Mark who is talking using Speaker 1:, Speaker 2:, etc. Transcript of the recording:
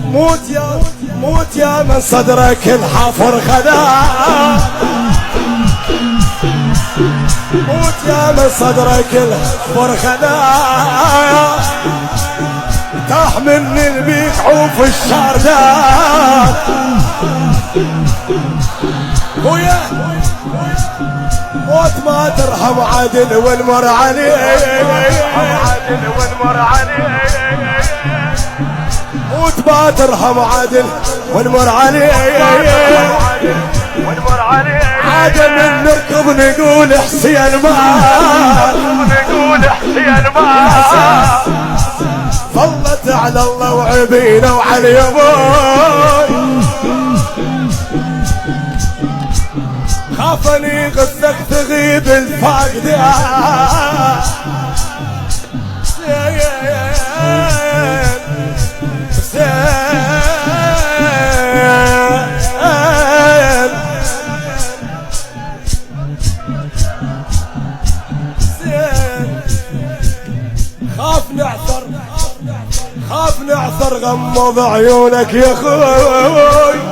Speaker 1: موت يا من صدرك الحفر خذا، موت يا من صدرك الحفر خذا، تاح من البيك عوف الشاردات ويا موت ما ترحم عدل والمر عليه، موت ما ترحم عدل والمر عليه، عادة من نركض نقول حسين مات، ظلت على الله وعبينا وعلى يبوي، خافني غزك تغيب الفاقدة، خاف نعثر غمض عيونك يا خوي،